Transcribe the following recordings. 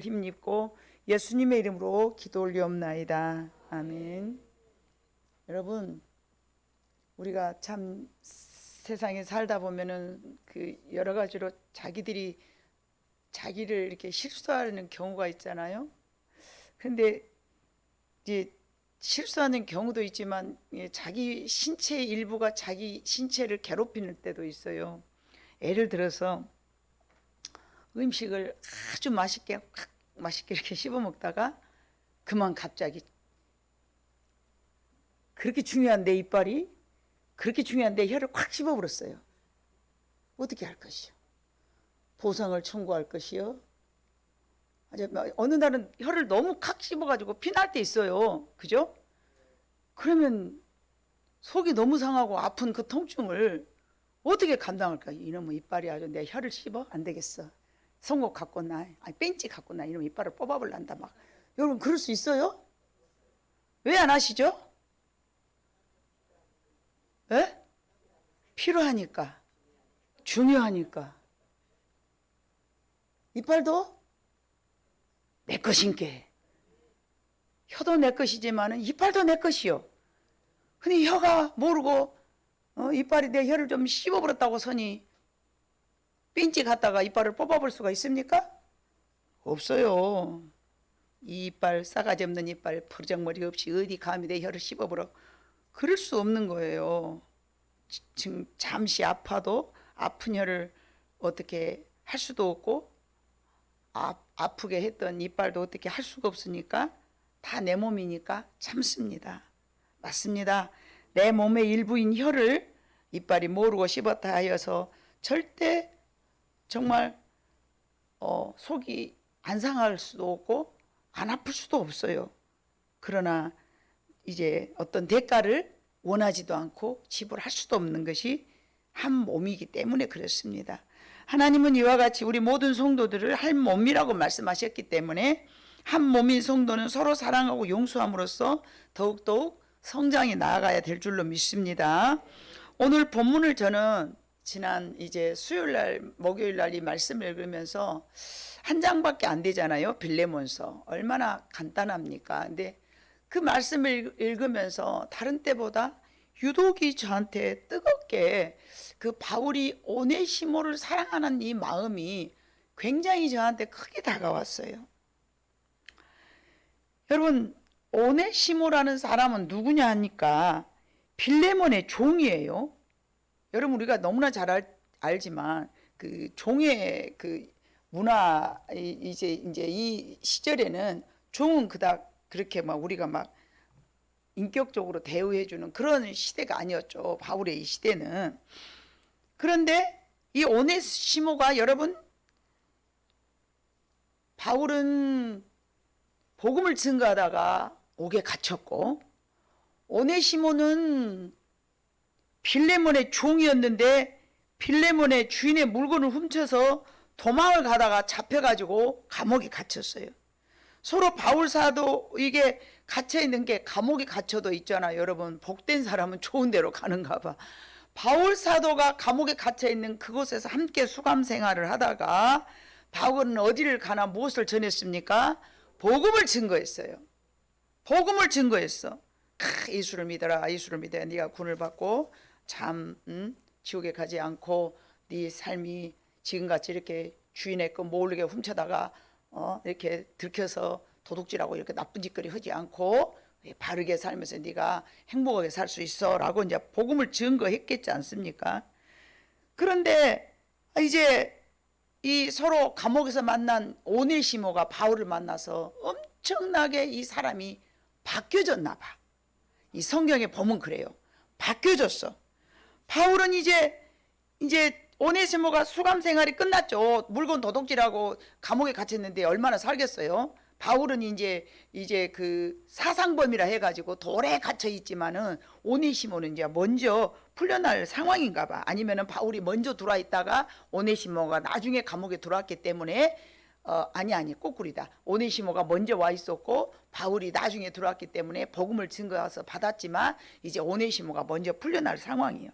힘입고 예수님의 이름으로 기도 올리옵나이다. 아멘. 여러분, 우리가 참 세상에 살다 보면은 그 여러 가지로 자기들이 자기를 이렇게 실수하는 경우가 있잖아요. 근데 이제 실수하는 경우도 있지만 자기 신체의 일부가 자기 신체를 괴롭히는 때도 있어요. 예를 들어서 음식을 아주 맛있게 이렇게 씹어 먹다가 그만 갑자기 그렇게 중요한 내 이빨이 그렇게 중요한 내 혀를 콱 씹어버렸어요. 어떻게 할 것이요? 보상을 청구할 것이요? 어느 날은 혀를 너무 콱 씹어가지고 피날 때 있어요. 그죠? 그러면 속이 너무 상하고 아픈 그 통증을 어떻게 감당할까? 이놈의 이빨이 아주 내 혀를 씹어? 안 되겠어. 송곳 갖고 나, 뺀찌 갖고 나, 이놈의 이빨을 뽑아버린다 막. 여러분 그럴 수 있어요? 왜 안 하시죠? 에? 필요하니까, 중요하니까. 이빨도 내 것인게. 혀도 내 것이지만은 이빨도 내 것이요. 근데 혀가 모르고 이빨이 내 혀를 좀 씹어버렸다고 서니 핀치 갔다가 이빨을 뽑아볼 수가 있습니까? 없어요. 이 이빨, 싸가지 없는 이빨, 버정머리 없이 어디 감히 내 혀를 씹어버려. 그럴 수 없는 거예요. 지금 잠시 아파도 아픈 혀를 어떻게 할 수도 없고 아프게 했던 이빨도 어떻게 할 수가 없으니까 다 내 몸이니까 참습니다. 맞습니다. 내 몸의 일부인 혀를 이빨이 모르고 씹었다 하여서 절대 정말 속이 안 상할 수도 없고 안 아플 수도 없어요. 그러나 이제 어떤 대가를 원하지도 않고 지불할 수도 없는 것이 한 몸이기 때문에 그렇습니다. 하나님은 이와 같이 우리 모든 성도들을 한 몸이라고 말씀하셨기 때문에 한 몸인 성도는 서로 사랑하고 용서함으로써 더욱더욱 성장해 나아가야 될 줄로 믿습니다. 오늘 본문을 저는 지난 이제 수요일 날, 목요일 날 이 말씀을 읽으면서 한 장밖에 안 되잖아요. 빌레몬서. 얼마나 간단합니까? 근데 그 말씀을 읽으면서 다른 때보다 유독이 저한테 뜨겁게 그 바울이 오네시모를 사랑하는 이 마음이 굉장히 저한테 크게 다가왔어요. 여러분, 오네시모라는 사람은 누구냐 하니까 빌레몬의 종이에요. 여러분 우리가 너무나 잘 알지만 그 종의 그 문화 이제 이 시절에는 종은 그닥 그렇게 막 우리가 막 인격적으로 대우해주는 그런 시대가 아니었죠. 바울의 이 시대는. 그런데 이 오네시모가 여러분 바울은 복음을 증거하다가 옥에 갇혔고 오네시모는 빌레몬의 종이었는데 빌레몬의 주인의 물건을 훔쳐서 도망을 가다가 잡혀가지고 감옥에 갇혔어요. 서로 바울 사도 이게 갇혀있는 게 감옥에 갇혀도 있잖아요. 여러분 복된 사람은 좋은 데로 가는가 봐. 바울 사도가 감옥에 갇혀있는 그곳에서 함께 수감 생활을 하다가 바울은 어디를 가나 무엇을 전했습니까? 복음을 증거했어요. 복음을 증거했어. 예수를 믿어라. 예수를 믿어야 네가 구원을 받고 참 지옥에 가지 않고 네 삶이 지금같이 이렇게 주인의 거 모르게 훔쳐다가 이렇게 들켜서 도둑질하고 이렇게 나쁜 짓거리 하지 않고 바르게 살면서 네가 행복하게 살 수 있어 라고 이제 복음을 증거했겠지 않습니까? 그런데 이제 이 서로 감옥에서 만난 오네시모가 바울을 만나서 엄청나게 이 사람이 바뀌어졌나 봐. 이 성경에 보면 그래요. 바뀌어졌어. 바울은 이제 오네시모가 수감 생활이 끝났죠. 물건 도둑질하고 감옥에 갇혔는데 얼마나 살겠어요. 바울은 이제 그 사상범이라 해가지고 돌에 갇혀 있지만은 오네시모는 이제 먼저 풀려날 상황인가 봐. 아니면은 바울이 먼저 들어와 있다가 오네시모가 나중에 감옥에 들어왔기 때문에 아니 거꾸리다. 오네시모가 먼저 와 있었고 바울이 나중에 들어왔기 때문에 복음을 증거해서 받았지만 이제 오네시모가 먼저 풀려날 상황이에요.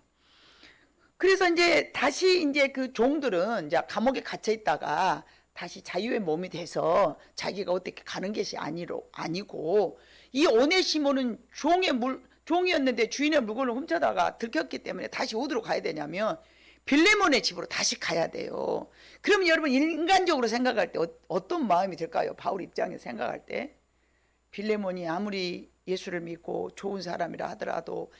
그래서 이제 다시 이제 그 종들은 이제 감옥에 갇혀 있다가 다시 자유의 몸이 돼서 자기가 어떻게 가는 것이 아니고, 이 오네시모는 종이었는데 주인의 물건을 훔쳐다가 들켰기 때문에 다시 어디로 가야 되냐면 빌레몬의 집으로 다시 가야 돼요. 그럼 여러분 인간적으로 생각할 때 어떤 마음이 들까요? 바울 입장에서 생각할 때 빌레몬이 아무리 예수를 믿고 좋은 사람이라 하더라도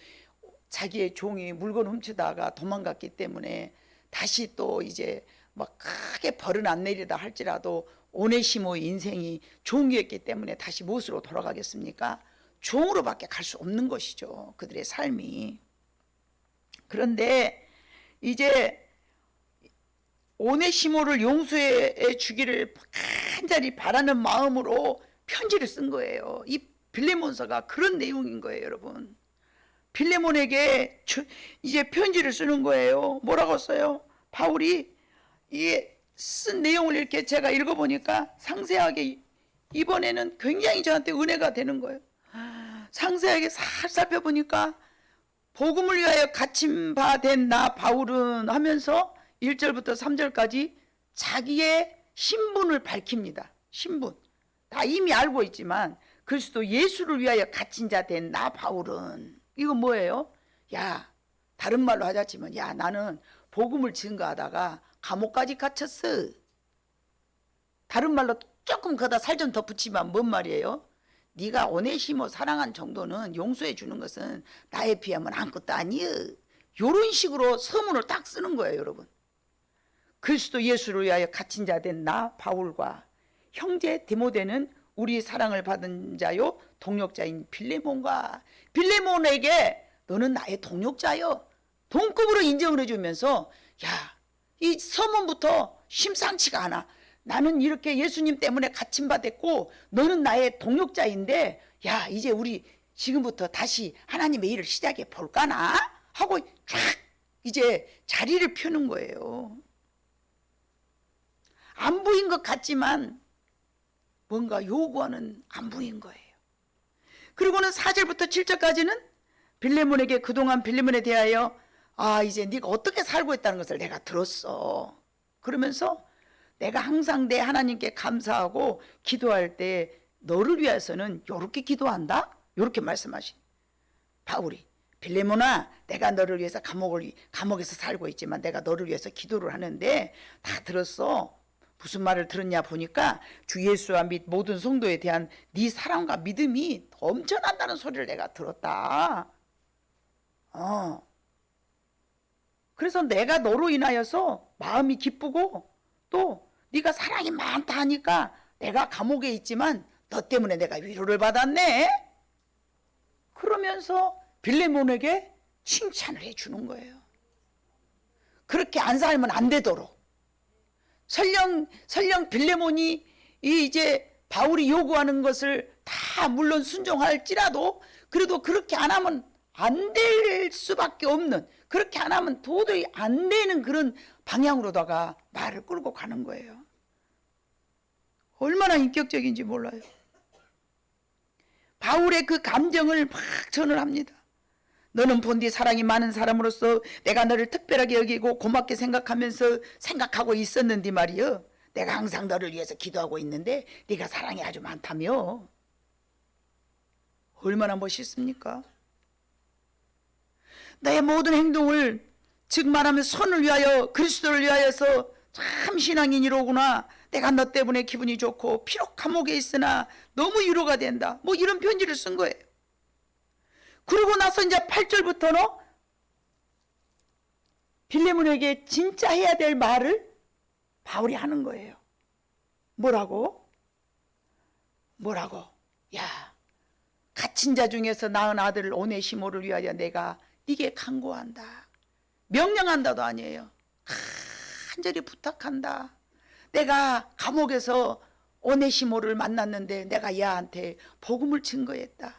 자기의 종이 물건 훔치다가 도망갔기 때문에 다시 또 이제 막 크게 벌은 안 내리다 할지라도 오네시모의 인생이 종이었기 때문에 다시 무엇으로 돌아가겠습니까? 종으로밖에 갈 수 없는 것이죠, 그들의 삶이. 그런데 이제 오네시모를 용서해 주기를 간절히 바라는 마음으로 편지를 쓴 거예요. 이 빌레몬서가 그런 내용인 거예요, 여러분. 빌레몬에게 이제 편지를 쓰는 거예요. 뭐라고 써요? 바울이 이 쓴 내용을 이렇게 제가 읽어보니까 상세하게, 이번에는 굉장히 저한테 은혜가 되는 거예요. 상세하게 살 살펴보니까 복음을 위하여 갇힌 바 된 나 바울은 하면서 1절부터 3절까지 자기의 신분을 밝힙니다. 신분. 다 이미 알고 있지만 그리스도 예수를 위하여 갇힌 자 된 나 바울은, 이건 뭐예요? 야, 다른 말로 하자치면, 야, 나는 복음을 증거하다가 감옥까지 갇혔어. 다른 말로 조금 거다 살 좀 더 붙이면 뭔 말이에요? 네가 오네시모 사랑한 정도는 용서해 주는 것은 나에 비하면 아무것도 아니여. 이런 식으로 서문을 딱 쓰는 거예요, 여러분. 그리스도 예수를 위하여 갇힌 자 된 나 바울과 형제 디모데는 우리 사랑을 받은 자요 동력자인 빌레몬과, 빌레몬에게 너는 나의 동력자요, 동급으로 인정을 해주면서, 야, 이 서문부터 심상치가 않아. 나는 이렇게 예수님 때문에 갇힌 바 됐고 너는 나의 동력자인데, 야, 이제 우리 지금부터 다시 하나님의 일을 시작해 볼까나 하고 쫙 이제 자리를 펴는 거예요. 안부인 것 같지만 뭔가 요구하는 안부인 거예요. 그리고는 4절부터 7절까지는 빌레몬에게 그동안 빌레몬에 대하여, 아, 이제 네가 어떻게 살고 있다는 것을 내가 들었어. 그러면서 내가 항상 내 하나님께 감사하고 기도할 때 너를 위해서는 이렇게 기도한다? 이렇게 말씀하신 바울이, 빌레몬아, 내가 너를 위해서 감옥에서 살고 있지만 내가 너를 위해서 기도를 하는데 다 들었어. 무슨 말을 들었냐 보니까 주 예수와 및 모든 성도에 대한 네 사랑과 믿음이 엄청난다는 소리를 내가 들었다. 그래서 내가 너로 인하여서 마음이 기쁘고 또 네가 사랑이 많다 하니까 내가 감옥에 있지만 너 때문에 내가 위로를 받았네. 그러면서 빌레몬에게 칭찬을 해주는 거예요. 그렇게 안 살면 안 되도록. 설령 빌레몬이 이제 바울이 요구하는 것을 다 물론 순종할지라도 그래도 그렇게 안 하면 안 될 수밖에 없는, 그렇게 안 하면 도저히 안 되는 그런 방향으로다가 말을 끌고 가는 거예요. 얼마나 인격적인지 몰라요. 바울의 그 감정을 막 전을 합니다. 너는 본디 사랑이 많은 사람으로서 내가 너를 특별하게 여기고 고맙게 생각하고 있었는데 말이여, 내가 항상 너를 위해서 기도하고 있는데 네가 사랑이 아주 많다며. 얼마나 멋있습니까? 나의 모든 행동을, 즉 말하면 선을 위하여, 그리스도를 위하여서 참 신앙인이로구나. 내가 너 때문에 기분이 좋고 비록 감옥에 있으나 너무 위로가 된다. 뭐 이런 편지를 쓴 거예요. 그러고 나서 이제 8절부터는 빌레몬에게 진짜 해야 될 말을 바울이 하는 거예요. 뭐라고? 야, 갇힌 자 중에서 낳은 아들 오네시모를 위하여 내가 네게 간구한다. 명령한다도 아니에요. 간절히 부탁한다. 내가 감옥에서 오네시모를 만났는데 내가 얘한테 복음을 증거했다.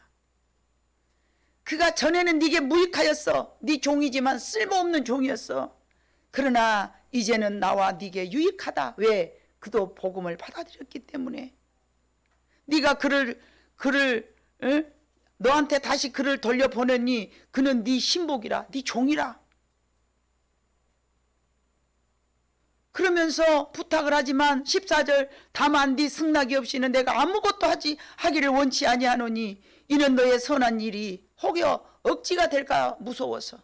그가 전에는 네게 무익하였어. 네 종이지만 쓸모없는 종이었어. 그러나 이제는 나와 네게 유익하다. 왜? 그도 복음을 받아들였기 때문에. 네가 그를 너한테 다시 그를 돌려보내니 그는 네 신복이라, 네 종이라. 그러면서 부탁을 하지만 14절 다만 네 승낙이 없이는 내가 아무것도 하기를 원치 아니하노니 이는 너의 선한 일이 혹여 억지가 될까 무서워서.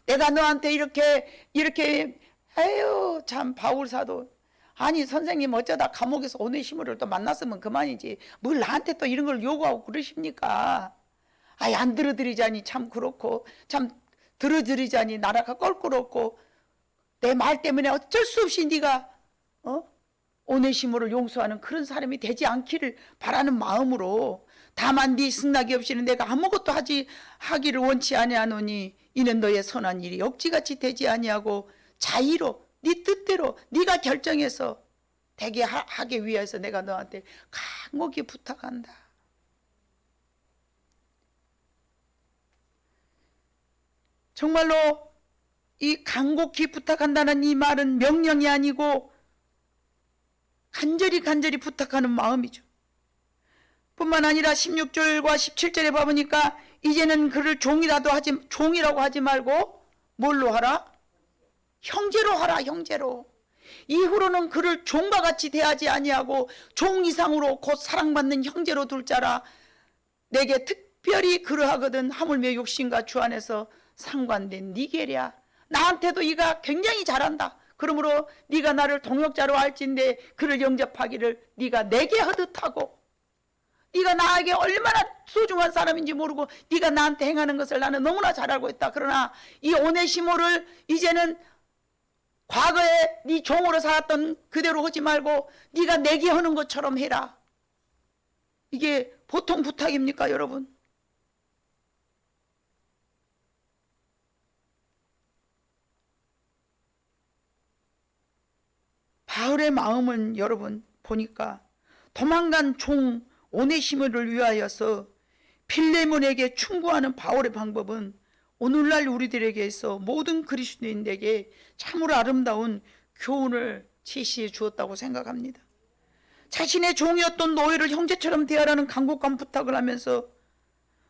내가 너한테 이렇게 아유 참 바울 사도 아니 선생님 어쩌다 감옥에서 오네시모를 또 만났으면 그만이지 뭘 나한테 또 이런 걸 요구하고 그러십니까? 아이 안 들어드리자니 참 그렇고 참 들어드리자니 나라가 껄끄럽고 내 말 때문에 어쩔 수 없이 네가 오네시모를 용서하는 그런 사람이 되지 않기를 바라는 마음으로 다만 네 승낙이 없이는 내가 아무것도 하기를 원치 아니하노니 이는 너의 선한 일이 억지같이 되지 아니하고 자의로 네 뜻대로 네가 결정해서 되게 하기 위해서 내가 너한테 간곡히 부탁한다. 정말로 이 간곡히 부탁한다는 이 말은 명령이 아니고 간절히 부탁하는 마음이죠. 뿐만 아니라 16절과 17절에 봐보니까 이제는 그를 종이라고 하지 말고 뭘로 하라? 형제로 하라. 형제로. 이후로는 그를 종과 같이 대하지 아니하고 종 이상으로 곧 사랑받는 형제로 둘 자라. 내게 특별히 그러하거든 하물며 욕심과 주 안에서 상관된 니게랴. 나한테도 이가 굉장히 잘한다. 그러므로 네가 나를 동역자로 알진대 그를 영접하기를 네가 내게 하듯하고 네가 나에게 얼마나 소중한 사람인지 모르고 네가 나한테 행하는 것을 나는 너무나 잘 알고 있다. 그러나 이 오네시모를 이제는 과거에 네 종으로 살았던 그대로 하지 말고 네가 내게 하는 것처럼 해라. 이게 보통 부탁입니까 여러분? 바울의 마음은 여러분 보니까 도망간 종 오네시모를 위하여서 필레몬에게 충고하는 바울의 방법은 오늘날 우리들에게 있어 모든 그리스도인에게 참으로 아름다운 교훈을 제시해 주었다고 생각합니다. 자신의 종이었던 노예를 형제처럼 대하라는 간곡한 부탁을 하면서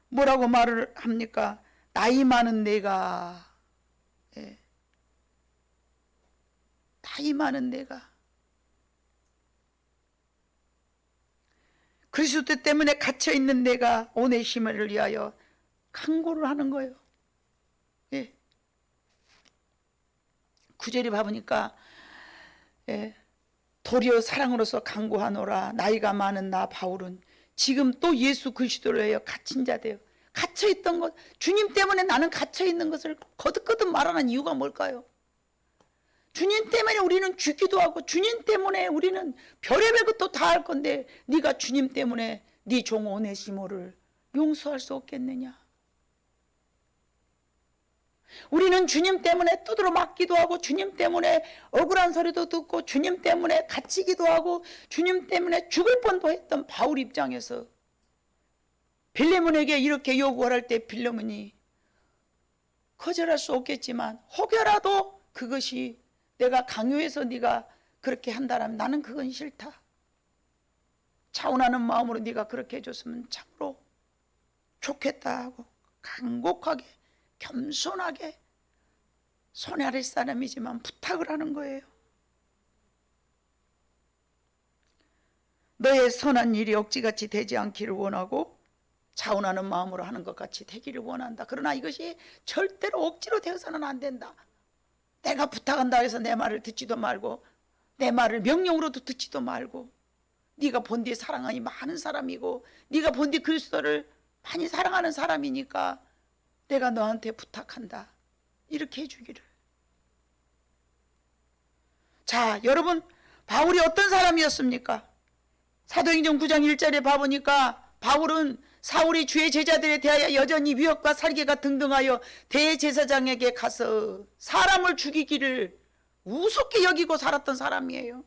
뭐라고 말을 합니까? 나이 많은 내가 나이 많은 내가 그리스도 때문에 갇혀있는 내가 오네시모를 위하여 간구를 하는 거예요. 9절에 봐보니까 도리어 사랑으로서 간구하노라. 나이가 많은 나 바울은 지금 또 예수 그리스도를 위하여 갇힌 자 되어 갇혀있던 것, 주님 때문에 나는 갇혀있는 것을 거듭거듭 말하는 이유가 뭘까요? 주님 때문에 우리는 죽기도 하고 주님 때문에 우리는 별의별 것도 다 할 건데 네가 주님 때문에 네 종 오네시모를 용서할 수 없겠느냐? 우리는 주님 때문에 두드러 맞기도 하고 주님 때문에 억울한 소리도 듣고 주님 때문에 갇히기도 하고 주님 때문에 죽을 뻔도 했던 바울 입장에서 빌레몬에게 이렇게 요구할 때 빌레몬이 거절할 수 없겠지만 혹여라도 그것이 내가 강요해서 네가 그렇게 한다면 나는 그건 싫다. 차원하는 마음으로 네가 그렇게 해줬으면 참으로 좋겠다 하고 간곡하게 겸손하게 손에 아래 사람이지만 부탁을 하는 거예요. 너의 선한 일이 억지같이 되지 않기를 원하고 자원하는 마음으로 하는 것 같이 되기를 원한다. 그러나 이것이 절대로 억지로 되어서는 안 된다. 내가 부탁한다 해서 내 말을 듣지도 말고 내 말을 명령으로도 듣지도 말고 네가 본디 사랑이 많은 사람이고 네가 본디 그리스도를 많이 사랑하는 사람이니까 내가 너한테 부탁한다. 이렇게 해주기를. 자, 여러분 바울이 어떤 사람이었습니까? 사도행전 9장 1절에 봐보니까 바울은 사울이 주의 제자들에 대하여 여전히 위협과 살개가 등등하여 대제사장에게 가서 사람을 죽이기를 우습게 여기고 살았던 사람이에요.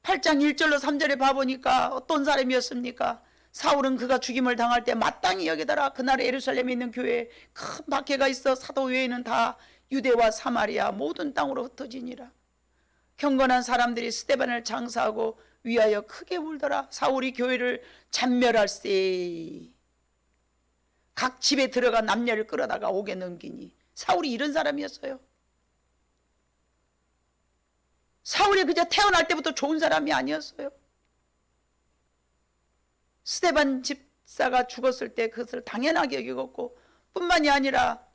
8장 1절로 3절에 봐보니까 어떤 사람이었습니까? 사울은 그가 죽임을 당할 때 마땅히 여기더라. 그날 예루살렘에 있는 교회에 큰 박해가 있어 사도 외에는 다 유대와 사마리아 모든 땅으로 흩어지니라. 경건한 사람들이 스데반을 장사하고 위하여 크게 울더라. 사울이 교회를 잔멸할세 각 집에 들어가 남녀를 끌어다가 옥에 넘기니. 사울이 이런 사람이었어요. 사울이 그저 태어날 때부터 좋은 사람이 아니었어요. 스데반 집사가 죽었을 때 그것을 당연하게 여겼고, 뿐만이 아니라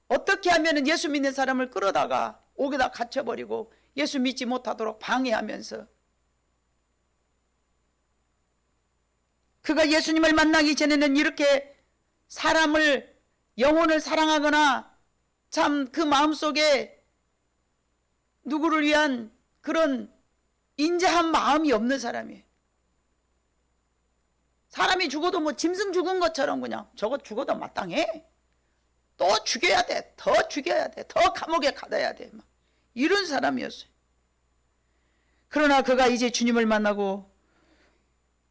어떻게 하면 예수 믿는 사람을 끌어다가 옥에다 갇혀버리고 예수 믿지 못하도록 방해하면서, 그가 예수님을 만나기 전에는 이렇게 사람을, 영혼을 사랑하거나 참 그 마음속에 누구를 위한 그런 인자한 마음이 없는 사람이에요. 사람이 죽어도 뭐 짐승 죽은 것처럼 그냥 저거 죽어도 마땅해, 또 죽여야 돼, 더 죽여야 돼, 더 감옥에 가둬야 돼, 막 이런 사람이었어요. 그러나 그가 이제 주님을 만나고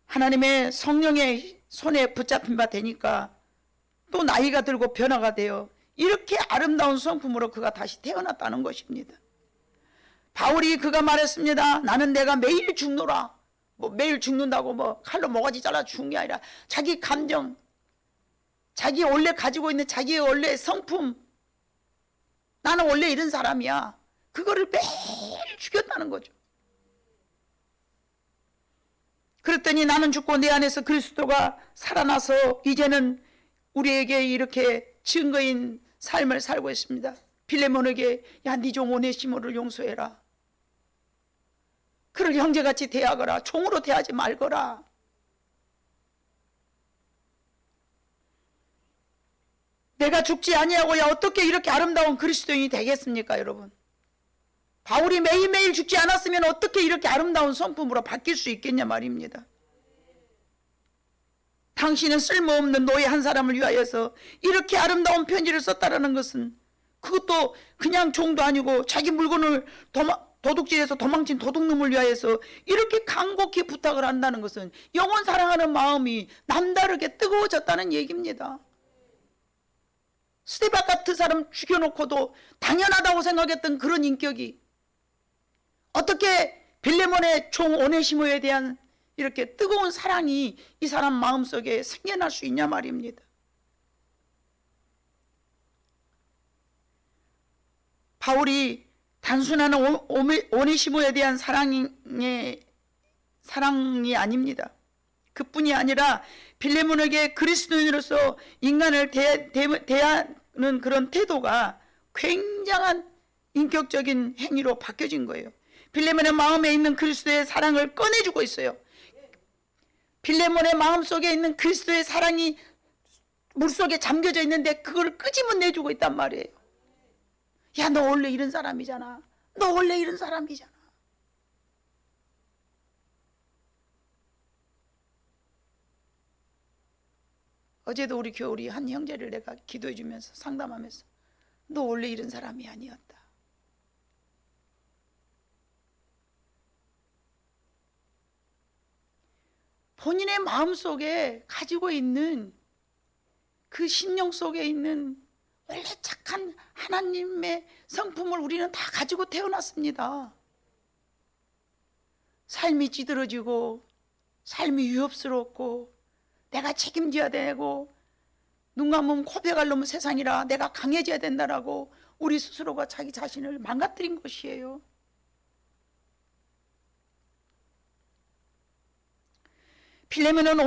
하나님의 성령의 손에 붙잡힌 바 되니까 또 나이가 들고 변화가 되어 이렇게 아름다운 성품으로 그가 다시 태어났다는 것입니다. 바울이 그가 말했습니다. 나는 내가 매일 죽노라. 뭐 매일 죽는다고 뭐 칼로 모가지 잘라 죽는 게 아니라 자기 감정, 자기 원래 가지고 있는 자기의 원래 성품, 나는 원래 이런 사람이야, 그거를 매일 죽였다는 거죠. 그랬더니 나는 죽고 내 안에서 그리스도가 살아나서 이제는 우리에게 이렇게 증거인 삶을 살고 있습니다. 빌레몬에게 야, 네 종 오네시모를 용서해라. 그를 형제같이 대하거라. 종으로 대하지 말거라. 내가 죽지 아니하고야 어떻게 이렇게 아름다운 그리스도인이 되겠습니까, 여러분? 바울이 매일매일 죽지 않았으면 어떻게 이렇게 아름다운 성품으로 바뀔 수 있겠냐 말입니다. 당신은 쓸모없는 노예 한 사람을 위하여서 이렇게 아름다운 편지를 썼다라는 것은, 그것도 그냥 종도 아니고 자기 물건을 도둑질해서 도망친 도둑놈을 위하여서 이렇게 간곡히 부탁을 한다는 것은 영원 사랑하는 마음이 남다르게 뜨거워졌다는 얘기입니다. 스데반 같은 사람 죽여놓고도 당연하다고 생각했던 그런 인격이 어떻게 빌레몬의 종 오네시모에 대한 이렇게 뜨거운 사랑이 이 사람 마음속에 생겨날 수 있냐 말입니다. 바울이 단순한 오네시모에 대한 사랑이 아닙니다. 그뿐이 아니라 빌레몬에게 그리스도인으로서 인간을 대하는 그런 태도가 굉장한 인격적인 행위로 바뀌어진 거예요. 빌레몬의 마음에 있는 그리스도의 사랑을 꺼내주고 있어요. 빌레몬의 마음속에 있는 그리스도의 사랑이 물속에 잠겨져 있는데 그걸 끄집어내주고 있단 말이에요. 야, 너 원래 이런 사람이잖아. 너 원래 이런 사람이잖아. 어제도 우리 한 형제를 내가 기도해 주면서 상담하면서 너 원래 이런 사람이 아니었다. 본인의 마음속에 가지고 있는 그 심령 속에 있는 원래 착한 하나님의 성품을 우리는 다 가지고 태어났습니다. 삶이 찌들어지고 삶이 위협스럽고 내가 책임져야 되고 눈 감으면 고백할 놈은 세상이라 내가 강해져야 된다라고 우리 스스로가 자기 자신을 망가뜨린 것이에요. 빌레몬은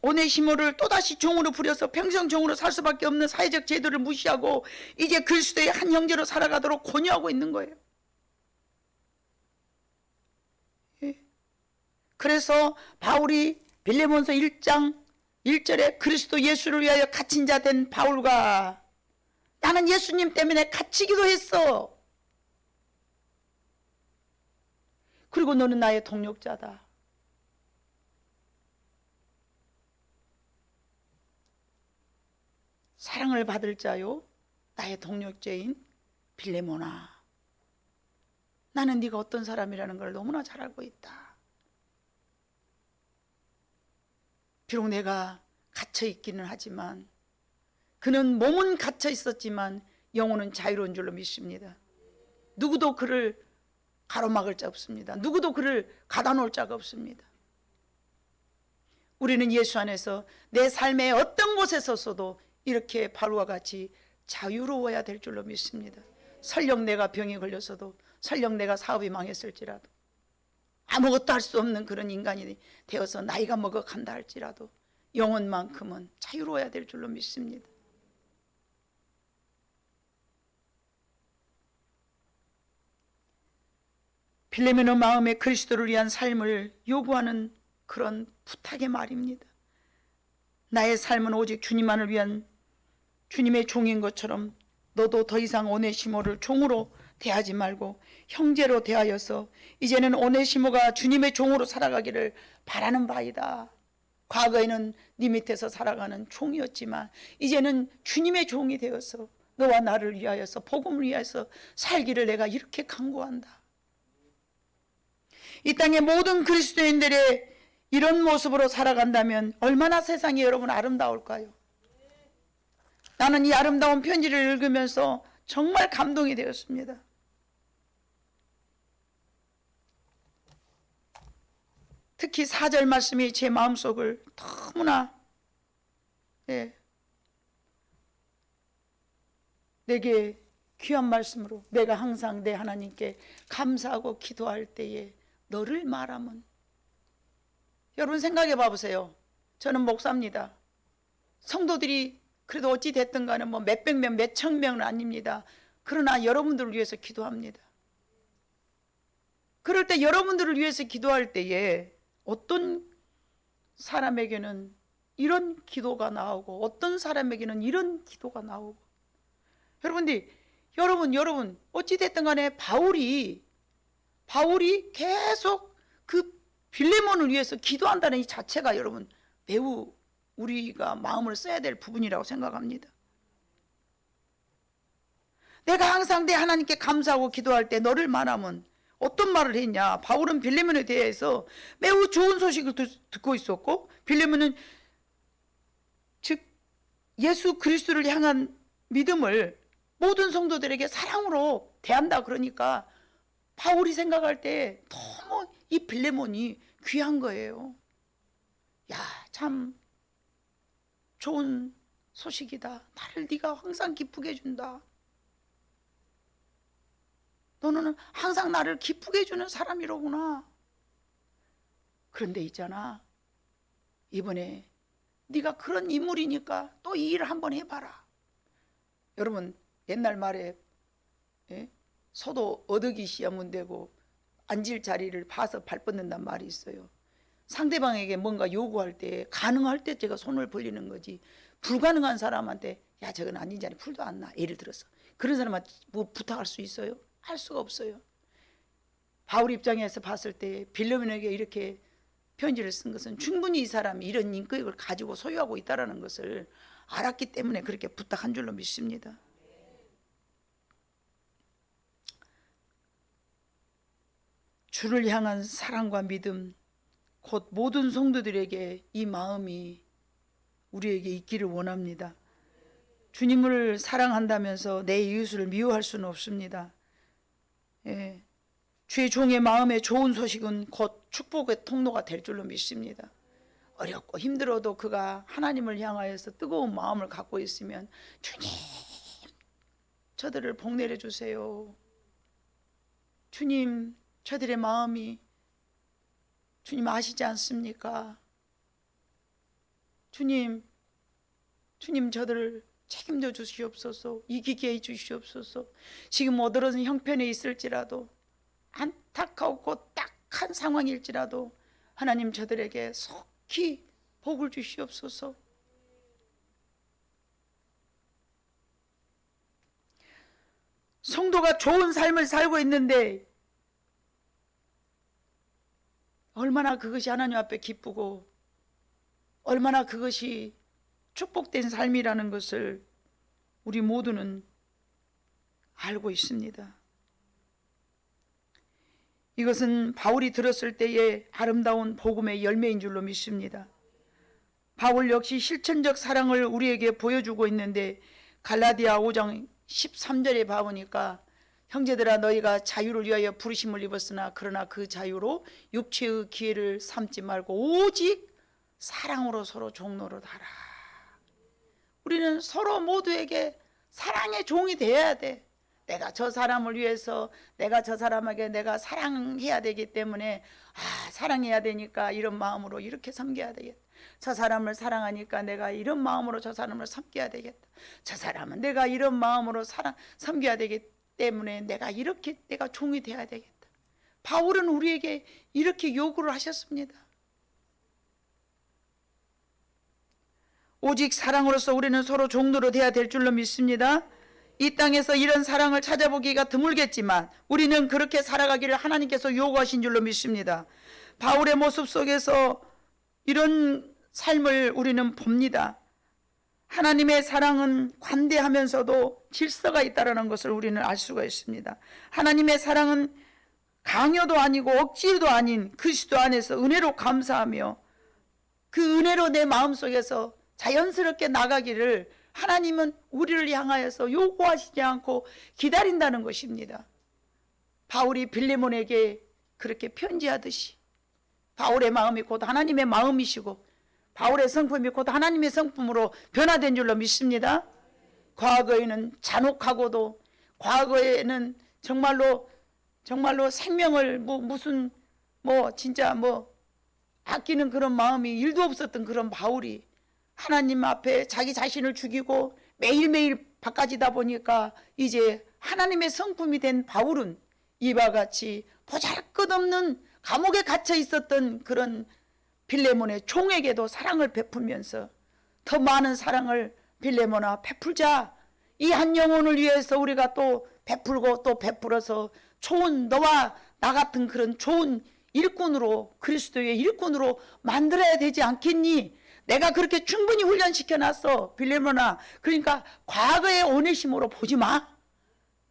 오네시모를 또다시 종으로 부려서 평생 종으로 살 수밖에 없는 사회적 제도를 무시하고 이제 그리스도의 한 형제로 살아가도록 권유하고 있는 거예요. 그래서 바울이 빌레몬서 1장 1절에 그리스도 예수를 위하여 갇힌 자 된 바울과 나는 예수님 때문에 갇히기도 했어. 그리고 너는 나의 동력자다. 사랑을 받을 자요 나의 동력자인 빌레몬아, 나는 네가 어떤 사람이라는 걸 너무나 잘 알고 있다. 비록 내가 갇혀 있기는 하지만 그는 몸은 갇혀 있었지만 영혼은 자유로운 줄로 믿습니다. 누구도 그를 가로막을 자 없습니다. 누구도 그를 가다놓을 자가 없습니다. 우리는 예수 안에서 내 삶의 어떤 곳에 서서도 이렇게 바울과 같이 자유로워야 될 줄로 믿습니다. 설령 내가 병에 걸렸어도, 설령 내가 사업이 망했을지라도, 아무것도 할 수 없는 그런 인간이 되어서 나이가 먹어간다 할지라도 영혼만큼은 자유로워야 될 줄로 믿습니다. 빌레몬의 마음에 그리스도를 위한 삶을 요구하는 그런 부탁의 말입니다. 나의 삶은 오직 주님만을 위한 주님의 종인 것처럼 너도 더 이상 오네시모를 종으로 대하지 말고 형제로 대하여서 이제는 오네시모가 주님의 종으로 살아가기를 바라는 바이다. 과거에는 네 밑에서 살아가는 종이었지만 이제는 주님의 종이 되어서 너와 나를 위하여서 복음을 위하여서 살기를 내가 이렇게 간구한다. 이 땅의 모든 그리스도인들의 이런 모습으로 살아간다면 얼마나 세상이 여러분 아름다울까요? 나는 이 아름다운 편지를 읽으면서 정말 감동이 되었습니다. 특히 4절 말씀이 제 마음속을 너무나 내게 귀한 말씀으로 내가 항상 내 하나님께 감사하고 기도할 때에 너를 말하면, 여러분 생각해 봐보세요. 저는 목사입니다. 성도들이 그래도 어찌 됐든 간에 뭐 몇백 명, 몇천 명은 아닙니다. 그러나 여러분들을 위해서 기도합니다. 그럴 때 여러분들을 위해서 기도할 때에 어떤 사람에게는 이런 기도가 나오고 어떤 사람에게는 이런 기도가 나오고, 여러분 어찌 됐든 간에 바울이 계속 그 빌레몬을 위해서 기도한다는 이 자체가 여러분 매우 우리가 마음을 써야 될 부분이라고 생각합니다. 내가 항상 내 하나님께 감사하고 기도할 때 너를 말하면 어떤 말을 했냐? 바울은 빌레몬에 대해서 매우 좋은 소식을 듣고 있었고, 빌레몬은 즉 예수 그리스도를 향한 믿음을 모든 성도들에게 사랑으로 대한다. 그러니까 바울이 생각할 때 너무 이 빌레몬이 귀한 거예요. 야, 참 좋은 소식이다. 나를 네가 항상 기쁘게 해준다. 너는 항상 나를 기쁘게 해주는 사람이로구나. 그런데 있잖아, 이번에 네가 그런 인물이니까 또 이 일을 한번 해봐라. 여러분 옛날 말에 소도 어덕이 시하면 되고 앉을 자리를 봐서 발 뻗는단 말이 있어요. 상대방에게 뭔가 요구할 때 가능할 때 제가 손을 벌리는 거지, 불가능한 사람한테 야 저건 앉은 자리 풀도 안 나, 예를 들어서 그런 사람한테 뭐 부탁할 수 있어요? 할 수가 없어요. 바울 입장에서 봤을 때 빌레몬에게 이렇게 편지를 쓴 것은 충분히 이 사람이 이런 인격을 가지고 소유하고 있다는 것을 알았기 때문에 그렇게 부탁한 줄로 믿습니다. 주를 향한 사랑과 믿음, 곧 모든 성도들에게 이 마음이 우리에게 있기를 원합니다. 주님을 사랑한다면서 내 이웃을 미워할 수는 없습니다. 주의 종의 마음에 좋은 소식은 곧 축복의 통로가 될 줄로 믿습니다. 어렵고 힘들어도 그가 하나님을 향하여서 뜨거운 마음을 갖고 있으면 주님 저들을 복내려 주세요. 주님 저들의 마음이 주님 아시지 않습니까? 주님 저들을 책임져 주시옵소서. 이기게 해 주시옵소서. 지금 어떠한 형편에 있을지라도 안타깝고 딱한 상황일지라도 하나님 저들에게 속히 복을 주시옵소서. 성도가 좋은 삶을 살고 있는데 얼마나 그것이 하나님 앞에 기쁘고 얼마나 그것이 축복된 삶이라는 것을 우리 모두는 알고 있습니다. 이것은 바울이 들었을 때의 아름다운 복음의 열매인 줄로 믿습니다. 바울 역시 실천적 사랑을 우리에게 보여주고 있는데 갈라디아 5장 13절에 봐보니까 형제들아 너희가 자유를 위하여 부르심을 입었으나 그러나 그 자유로 육체의 기회를 삼지 말고 오직 사랑으로 서로 종노릇하라. 우리는 서로 모두에게 사랑의 종이 되어야 돼. 내가 저 사람을 위해서, 내가 저 사람에게 내가 사랑해야 되기 때문에 사랑해야 되니까 이런 마음으로 이렇게 섬겨야 되겠다. 저 사람을 사랑하니까 내가 이런 마음으로 저 사람을 섬겨야 되겠다. 저 사람은 내가 이런 마음으로 섬겨야 되기 때문에 내가 이렇게 내가 종이 돼야 되겠다. 바울은 우리에게 이렇게 요구를 하셨습니다. 오직 사랑으로서 우리는 서로 종로로 돼야 될 줄로 믿습니다. 이 땅에서 이런 사랑을 찾아보기가 드물겠지만 우리는 그렇게 살아가기를 하나님께서 요구하신 줄로 믿습니다. 바울의 모습 속에서 이런 삶을 우리는 봅니다. 하나님의 사랑은 관대하면서도 질서가 있다는 것을 우리는 알 수가 있습니다. 하나님의 사랑은 강요도 아니고 억지도 아닌 그리스도 안에서 은혜로 감사하며 그 은혜로 내 마음속에서 자연스럽게 나가기를 하나님은 우리를 향하여서 요구하시지 않고 기다린다는 것입니다. 바울이 빌레몬에게 그렇게 편지하듯이 바울의 마음이 곧 하나님의 마음이시고 바울의 성품이 곧 하나님의 성품으로 변화된 줄로 믿습니다. 과거에는 잔혹하고도, 과거에는 정말로 생명을 진짜 아끼는 그런 마음이 일도 없었던 그런 바울이 하나님 앞에 자기 자신을 죽이고 매일매일 바꿔지다 보니까 이제 하나님의 성품이 된 바울은 이와 같이 보잘것없는 감옥에 갇혀 있었던 그런 빌레몬의 종에게도 사랑을 베풀면서 더 많은 사랑을 빌레몬아 베풀자. 이 한 영혼을 위해서 우리가 또 베풀고 또 베풀어서 좋은 너와 나 같은 그런 좋은 일꾼으로, 그리스도의 일꾼으로 만들어야 되지 않겠니? 내가 그렇게 충분히 훈련시켜놨어 빌레몬아. 그러니까 과거의 오네시모로 보지 마.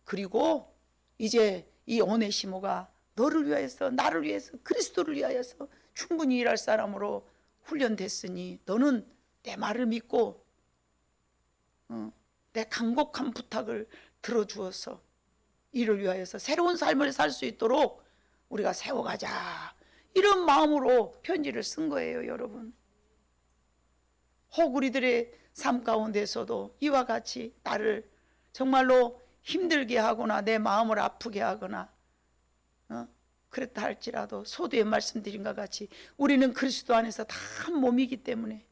그리고 이제 이 오네시모가 너를 위하여서, 나를 위해서, 그리스도를 위하여서 충분히 일할 사람으로 훈련됐으니 너는 내 말을 믿고 내 간곡한 부탁을 들어주어서 이를 위하여서 새로운 삶을 살 수 있도록 우리가 세워가자. 이런 마음으로 편지를 쓴 거예요, 여러분. 혹 우리들의 삶 가운데서도 이와 같이 나를 정말로 힘들게 하거나 내 마음을 아프게 하거나 그렇다 할지라도 소두에 말씀드린 것 같이 우리는 그리스도 안에서 다 한 몸이기 때문에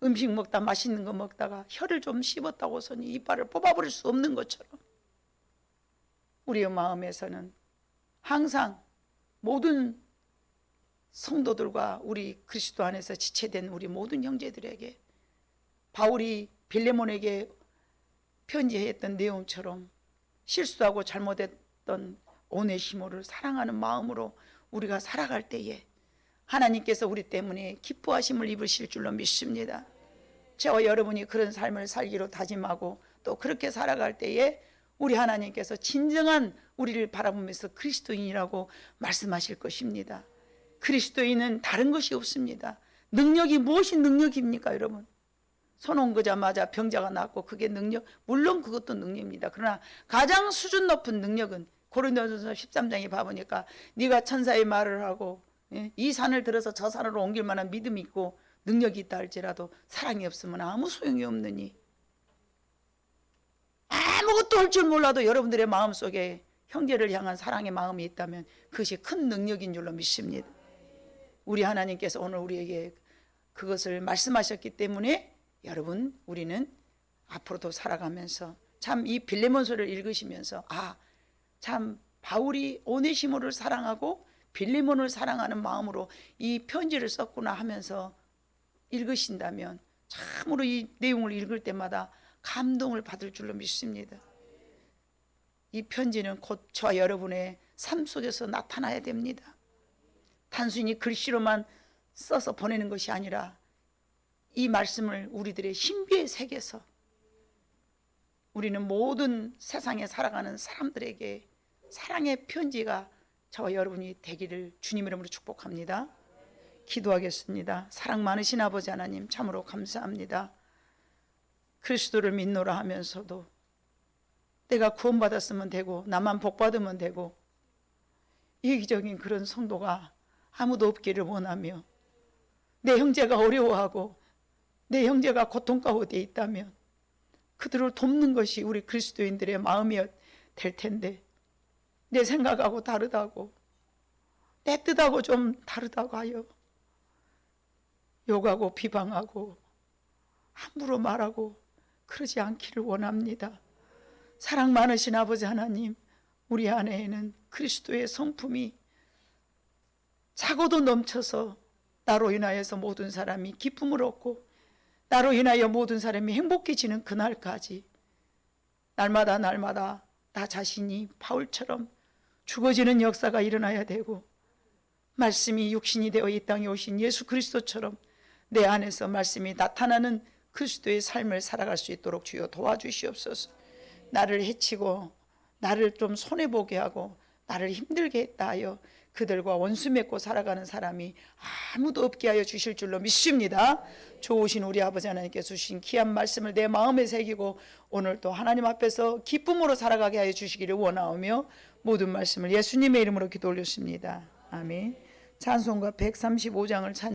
음식 먹다 맛있는 거 먹다가 혀를 좀 씹었다고서니 이빨을 뽑아버릴 수 없는 것처럼 우리의 마음에서는 항상 모든 성도들과 우리 그리스도 안에서 지체된 우리 모든 형제들에게 바울이 빌레몬에게 편지했던 내용처럼 실수하고 잘못했던 오네시모를 사랑하는 마음으로 우리가 살아갈 때에 하나님께서 우리 때문에 기뻐하심을 입으실 줄로 믿습니다. 저와 여러분이 그런 삶을 살기로 다짐하고 또 그렇게 살아갈 때에 우리 하나님께서 진정한 우리를 바라보면서 그리스도인이라고 말씀하실 것입니다. 그리스도인은 다른 것이 없습니다. 능력이 무엇이 능력입니까, 여러분? 손 옮기자마자 병자가 낫고 그게 능력? 물론 그것도 능력입니다. 그러나 가장 수준 높은 능력은 고린도전서 13장에 봐보니까 네가 천사의 말을 하고 이 산을 들어서 저 산으로 옮길 만한 믿음이 있고 능력이 있다 할지라도 사랑이 없으면 아무 소용이 없느니, 아무것도 할 줄 몰라도 여러분들의 마음속에 형제를 향한 사랑의 마음이 있다면 그것이 큰 능력인 줄로 믿습니다. 우리 하나님께서 오늘 우리에게 그것을 말씀하셨기 때문에 여러분, 우리는 앞으로도 살아가면서 참 이 빌레몬서를 읽으시면서 참 바울이 오네시모를 사랑하고 빌레몬을 사랑하는 마음으로 이 편지를 썼구나 하면서 읽으신다면 참으로 이 내용을 읽을 때마다 감동을 받을 줄로 믿습니다. 이 편지는 곧 저와 여러분의 삶 속에서 나타나야 됩니다. 단순히 글씨로만 써서 보내는 것이 아니라 이 말씀을 우리들의 신비에 새겨서 우리는 모든 세상에 살아가는 사람들에게 사랑의 편지가 저와 여러분이 되기를 주님 이름으로 축복합니다. 기도하겠습니다. 사랑 많으신 아버지 하나님, 참으로 감사합니다. 그리스도를 믿노라 하면서도 내가 구원받았으면 되고 나만 복받으면 되고 이기적인 그런 성도가 아무도 없기를 원하며, 내 형제가 어려워하고 내 형제가 고통 가운데 있다면 그들을 돕는 것이 우리 그리스도인들의 마음이 될 텐데 내 생각하고 다르다고, 내 뜻하고 좀 다르다고 하여 욕하고 비방하고 함부로 말하고 그러지 않기를 원합니다. 사랑 많으신 아버지 하나님, 우리 안에는 그리스도의 성품이 차고도 넘쳐서 나로 인하여서 모든 사람이 기쁨을 얻고 나로 인하여 모든 사람이 행복해지는 그날까지 날마다 나 자신이 바울처럼 죽어지는 역사가 일어나야 되고, 말씀이 육신이 되어 이 땅에 오신 예수 그리스도처럼 내 안에서 말씀이 나타나는 그리스도의 삶을 살아갈 수 있도록 주여 도와주시옵소서. 나를 해치고 나를 좀 손해보게 하고 나를 힘들게 했다 하여 그들과 원수 맺고 살아가는 사람이 아무도 없게 하여 주실 줄로 믿습니다. 좋으신 우리 아버지 하나님께서 주신 귀한 말씀을 내 마음에 새기고 오늘도 하나님 앞에서 기쁨으로 살아가게 하여 주시기를 원하오며 모든 말씀을 예수님의 이름으로 기도 올렸습니다. 아멘. 찬송가 135장을 찬